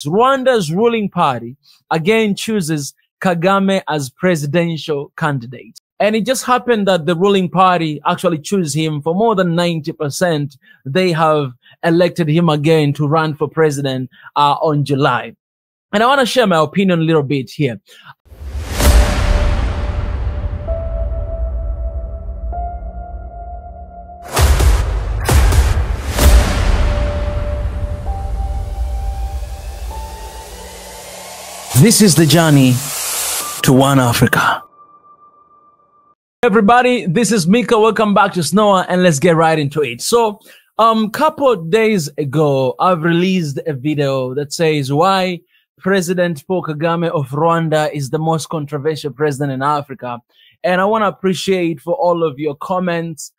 Rwanda's ruling party again chooses Kagame as presidential candidate. And it just happened that the ruling party actually chose him for more than 90%. They have elected him again to run for president on July. And I want to share my opinion a little bit here. This is the journey to One Africa. Everybody, this is Mika. Welcome back to SNOA, and let's get right into it. So, couple of days ago, I've released a video that says why President Paul Kagame of Rwanda is the most controversial president in Africa. And I want to appreciate for all of your comments,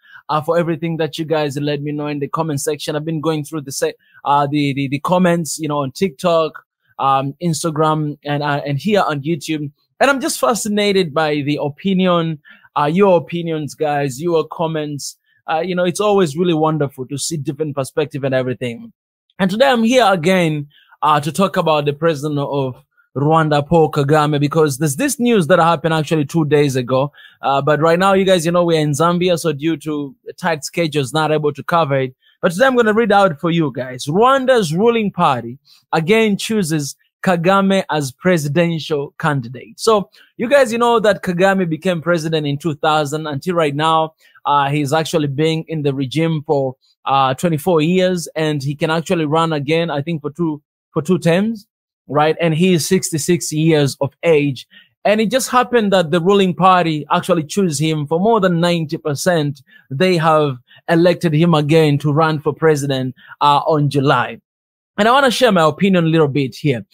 for everything that you guys let me know in the comment section. I've been going through the comments, on TikTok, Instagram, and here on YouTube. And I'm just fascinated by the opinion, your opinions, guys, your comments. It's always really wonderful to see different perspective and everything. And today I'm here again, to talk about the president of Rwanda, Paul Kagame, because there's this news that happened actually 2 days ago. But right now, you guys, we're in Zambia. So due to tight schedules, not able to cover it. But today I'm going to read out for you guys. Rwanda's ruling party again chooses Kagame as presidential candidate. So you guys, that Kagame became president in 2000 until right now. He's actually been in the regime for 24 years, and he can actually run again, I think, for two terms, right? And he is 66 years of age. And it just happened that the ruling party actually chose him for more than 90%. They have elected him again to run for president on July. And I want to share my opinion a little bit here.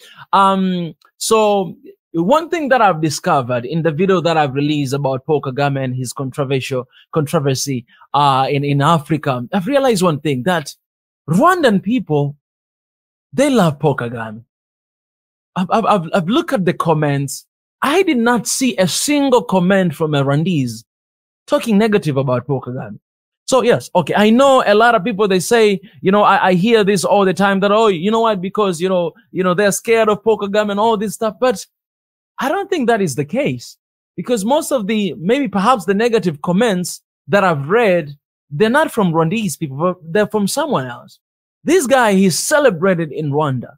So one thing that I've discovered in the video that I've released about Paul Kagame and his controversy in Africa, I've realized one thing, that Rwandan people, they love Paul Kagame. I've looked at the comments. I did not see a single comment from a Rwandese talking negative about Paul Kagame. So yes, okay, I know a lot of people, they say, I hear this all the time that, oh, you know what, because, they're scared of Paul Kagame and all this stuff. But I don't think that is the case, because most of perhaps the negative comments that I've read, they're not from Rwandese people, but they're from someone else. This guy, he's celebrated in Rwanda.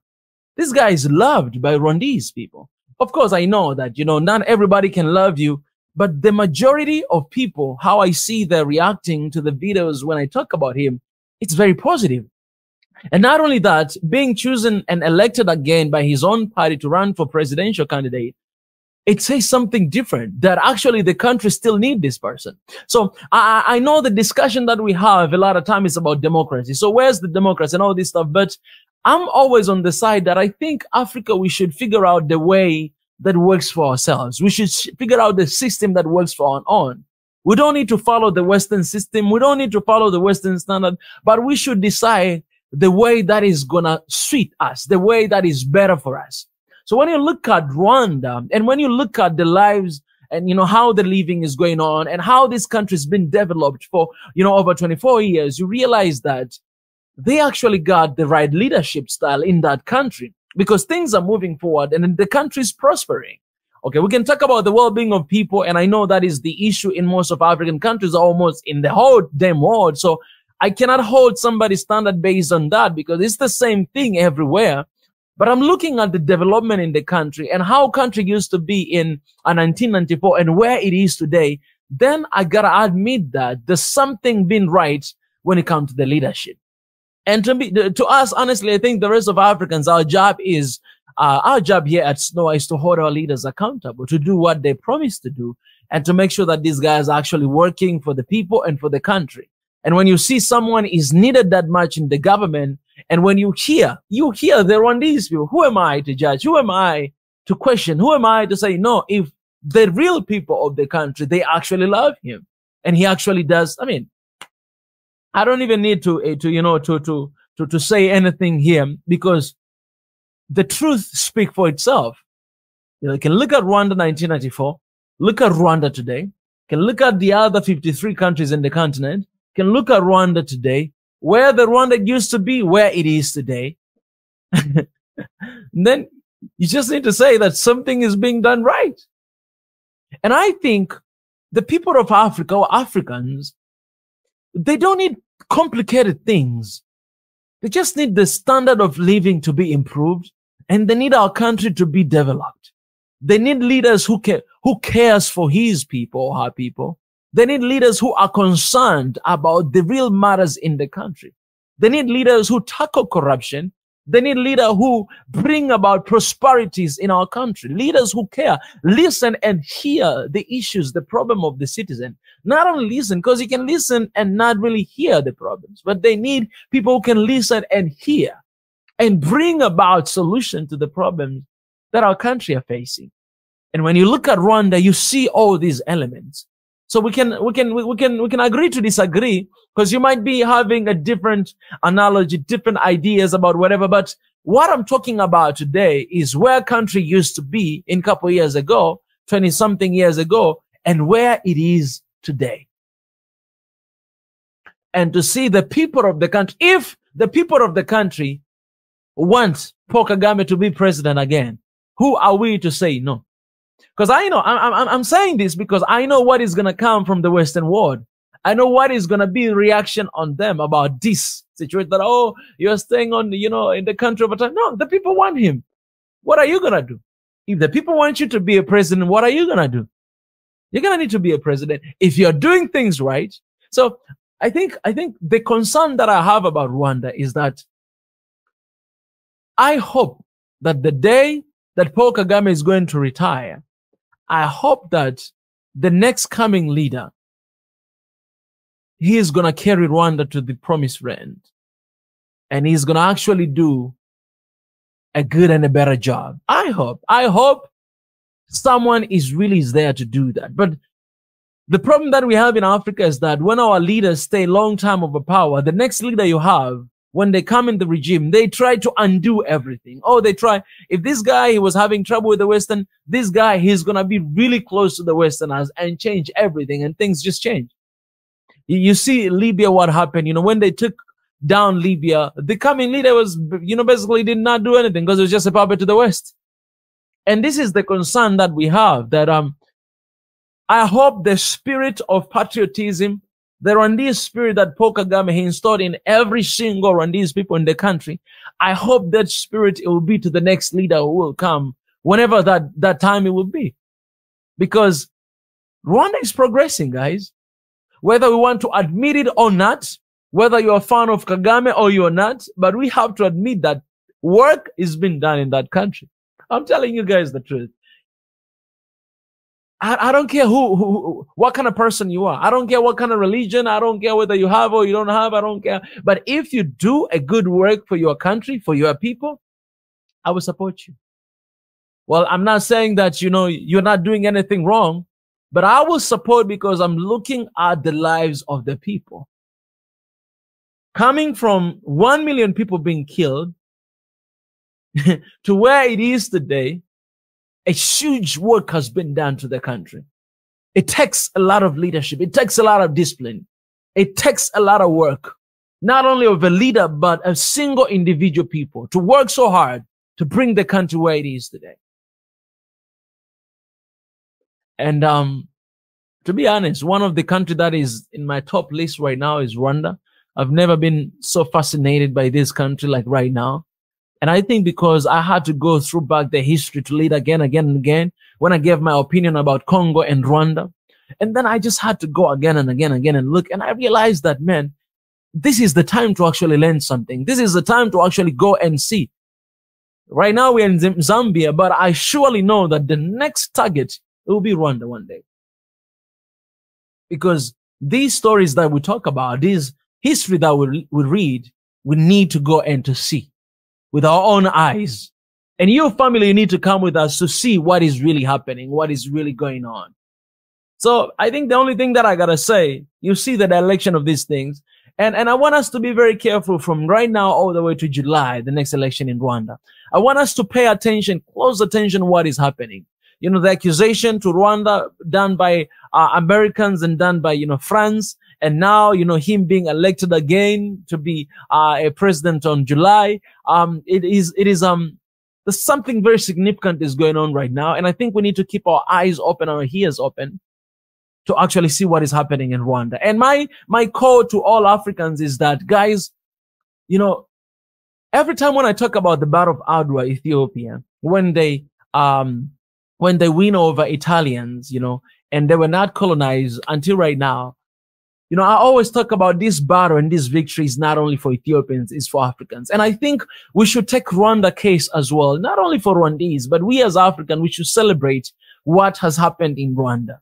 This guy is loved by Rwandese people. Of course, I know that, not everybody can love you, but the majority of people, how I see they're reacting to the videos when I talk about him, it's very positive. And not only that, being chosen and elected again by his own party to run for presidential candidate, it says something different, that actually the country still needs this person. So I know the discussion that we have a lot of time is about democracy. So where's the democracy and all this stuff? But I'm always on the side that I think Africa, we should figure out the way that works for ourselves. We should figure out the system that works for our own. We don't need to follow the Western system. We don't need to follow the Western standard, but we should decide the way that is gonna suit us, the way that is better for us. So when you look at Rwanda, and when you look at the lives and, how the living is going on and how this country has been developed for, over 24 years, you realize that they actually got the right leadership style in that country, because things are moving forward and the country is prospering. Okay, we can talk about the well-being of people, and I know that is the issue in most of African countries, almost in the whole damn world. So I cannot hold somebody's standard based on that, because it's the same thing everywhere. But I'm looking at the development in the country and how country used to be in 1994 and where it is today. Then I gotta admit that there's something being right when it comes to the leadership. And to us, honestly, I think the rest of Africans, our job here at SNOA is to hold our leaders accountable, to do what they promised to do, and to make sure that these guys are actually working for the people and for the country. And when you see someone is needed that much in the government, and when you hear the Rwandese people, who am I to judge? Who am I to question? Who am I to say, no, if the real people of the country, they actually love him, and he actually does. I mean, I don't even need to say anything here, because the truth speaks for itself. You can look at Rwanda 1994, look at Rwanda today, can look at the other 53 countries in the continent, can look at Rwanda today, where the Rwanda used to be, where it is today. then you just need to say that something is being done right. And I think the people of Africa, or Africans, they don't need complicated things. They just need the standard of living to be improved, and they need our country to be developed. They need leaders who cares for his people or her people. They need leaders who are concerned about the real matters in the country. They need leaders who tackle corruption. They need leaders who bring about prosperities in our country. Leaders who care, listen and hear the issues, the problem of the citizen. Not only listen, because you can listen and not really hear the problems, but they need people who can listen and hear and bring about solution to the problems that our country are facing. And when you look at Rwanda, you see all these elements. So we can agree to disagree, because you might be having a different analogy, different ideas about whatever. But what I'm talking about today is where country used to be in a couple of years ago, 20 something years ago, and where it is today. And to see the people of the country, if the people of the country want Paul Kagame to be president again, who are we to say no? Because I know, I'm saying this because I know what is going to come from the Western world. I know what is going to be reaction on them about this situation, that, oh, you're staying on, in the country over time. No, the people want him. What are you going to do? If the people want you to be a president, what are you going to do? You're going to need to be a president if you're doing things right. So I think the concern that I have about Rwanda is that I hope that the day that Paul Kagame is going to retire, I hope that the next coming leader, he is going to carry Rwanda to the promised land. And he's going to actually do a good and a better job. I hope someone is really there to do that. But the problem that we have in Africa is that when our leaders stay long time over power, the next leader you have, when they come in the regime, they try to undo everything. Oh, they try. If this guy, he was having trouble with the Western, this guy, he's going to be really close to the Westerners and change everything, and things just change. You see Libya, what happened, when they took down Libya, the coming leader was, basically did not do anything because it was just a puppet to the West. And this is the concern that we have, that I hope the spirit of patriotism, the Rwandese spirit that Paul Kagame he installed in every single Rwandese people in the country, I hope that spirit, it will be to the next leader who will come, whenever that time it will be. Because Rwanda is progressing, guys. Whether we want to admit it or not, whether you're a fan of Kagame or you're not, but we have to admit that work is being done in that country. I'm telling you guys the truth. I don't care what kind of person you are. I don't care what kind of religion. I don't care whether you have or you don't have. I don't care. But if you do a good work for your country, for your people, I will support you. Well, I'm not saying that, you're not doing anything wrong, but I will support because I'm looking at the lives of the people. Coming from 1 million people being killed to where it is today, a huge work has been done to the country. It takes a lot of leadership. It takes a lot of discipline. It takes a lot of work, not only of a leader, but a single individual people to work so hard to bring the country where it is today. And to be honest, one of the countries that is in my top list right now is Rwanda. I've never been so fascinated by this country like right now. And I think because I had to go through back the history to lead again and again, when I gave my opinion about Congo and Rwanda. And then I just had to go again and again and look. And I realized that, man, this is the time to actually learn something. This is the time to actually go and see. Right now we're in Zambia, but I surely know that the next target will be Rwanda one day. Because these stories that we talk about, this history that we read, we need to go and to see with our own eyes. And your family, you need to come with us to see what is really happening, what is really going on. So I think the only thing that I gotta say, you see the direction of these things. And I want us to be very careful from right now all the way to July, the next election in Rwanda. I want us to pay attention, close attention what is happening. The accusation to Rwanda done by Americans and done by, France. And now, him being elected again to be a president on July. It is there's something very significant is going on right now. And I think we need to keep our eyes open, our ears open to actually see what is happening in Rwanda. And my call to all Africans is that, guys, you know, every time when I talk about the Battle of Adwa, Ethiopia, when they win over Italians, you know, and they were not colonized until right now, you know, I always talk about this battle and this victory is not only for Ethiopians, it's for Africans. And I think we should take Rwanda case as well, not only for Rwandese, but we as Africans, we should celebrate what has happened in Rwanda.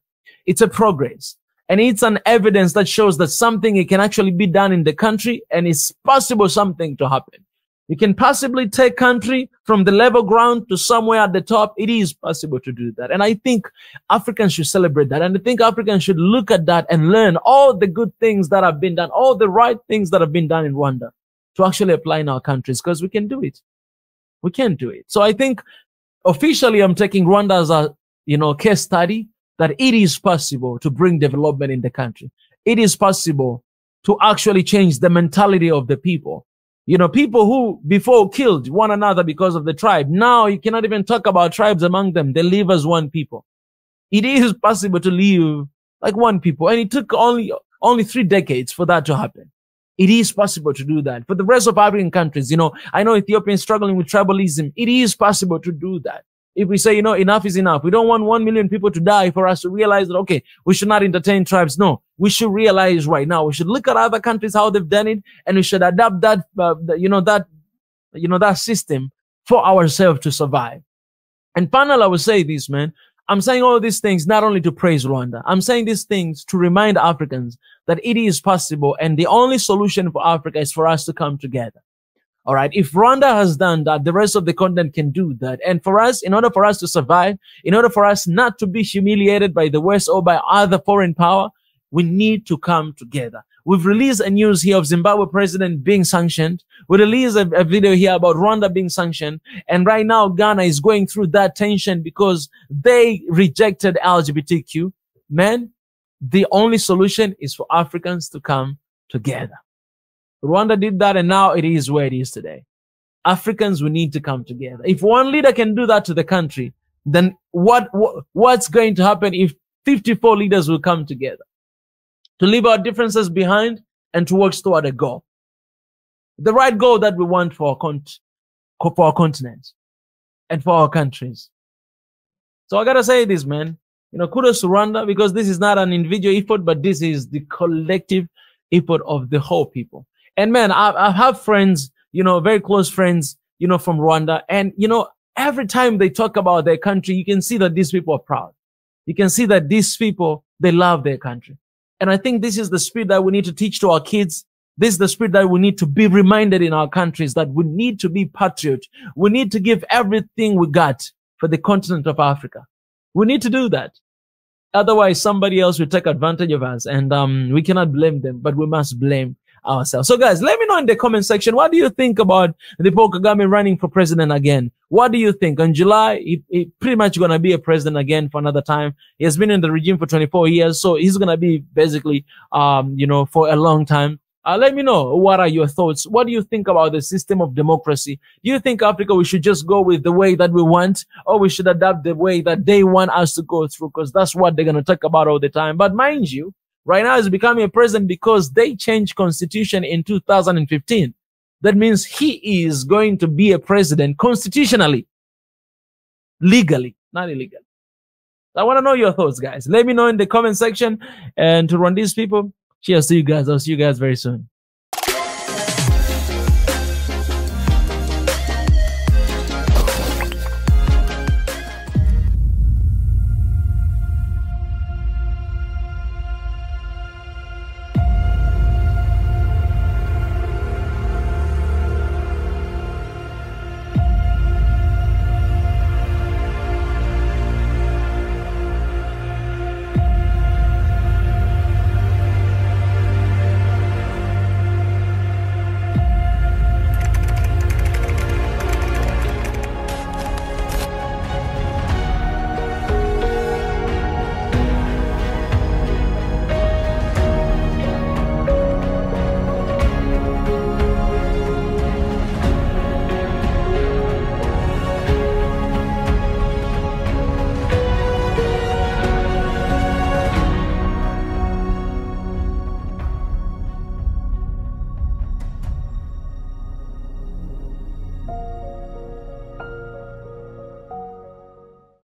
It's a progress. And it's an evidence that shows that something can actually be done in the country and it's possible something to happen. You can possibly take country from the level ground to somewhere at the top. It is possible to do that. And I think Africans should celebrate that. And I think Africans should look at that and learn all the good things that have been done, all the right things that have been done in Rwanda to actually apply in our countries, because we can do it. We can do it. So I think officially I'm taking Rwanda as a, you know, case study that it is possible to bring development in the country. It is possible to actually change the mentality of the people. You know, people who before killed one another because of the tribe, now you cannot even talk about tribes among them. They live as one people. It is possible to live like one people. And it took only 3 decades for that to happen. It is possible to do that. For the rest of African countries, you know, I know Ethiopia is struggling with tribalism. It is possible to do that. If we say, you know, enough is enough. We don't want 1 million people to die for us to realize that, okay, we should not entertain tribes. No, we should realize right now, we should look at other countries, how they've done it, and we should adapt that, that system for ourselves to survive. And finally, I will say this, man. I'm saying all these things not only to praise Rwanda. I'm saying these things to remind Africans that it is possible, and the only solution for Africa is for us to come together. All right. If Rwanda has done that, the rest of the continent can do that. And for us, in order for us to survive, in order for us not to be humiliated by the West or by other foreign power, we need to come together. We've released a news here of Zimbabwe president being sanctioned. We released a video here about Rwanda being sanctioned. And right now, Ghana is going through that tension because they rejected LGBTQ. Man, the only solution is for Africans to come together. Rwanda did that, and now it is where it is today. Africans, we need to come together. If one leader can do that to the country, then what's going to happen if 54 leaders will come together to leave our differences behind and to work toward a goal, the right goal that we want for our continent and for our countries? So I gotta say this, man. You know, kudos to Rwanda, because this is not an individual effort, but this is the collective effort of the whole people. And man, I have friends, you know, very close friends, you know, from Rwanda. And, you know, every time they talk about their country, you can see that these people are proud. You can see that these people, they love their country. And I think this is the spirit that we need to teach to our kids. This is the spirit that we need to be reminded in our countries, that we need to be patriot. We need to give everything we got for the continent of Africa. We need to do that. Otherwise, somebody else will take advantage of us, and we cannot blame them, but we must blame ourselves. So guys, let me know in the comment section, what do you think about the Paul Kagame running for president again? What do you think? In July, he pretty much going to be a president again for another time. He has been in the regime for 24 years, so he's going to be basically, you know, for a long time. Let me know, what are your thoughts? What do you think about the system of democracy? Do you think Africa, we should just go with the way that we want, or we should adapt the way that they want us to go through? Because that's what they're going to talk about all the time. But mind you, right now he's becoming a president because they changed constitution in 2015. That means he is going to be a president constitutionally, legally, not illegally. I want to know your thoughts, guys. Let me know in the comment section. And to Rwandese people, cheers to you guys. I'll see you guys very soon.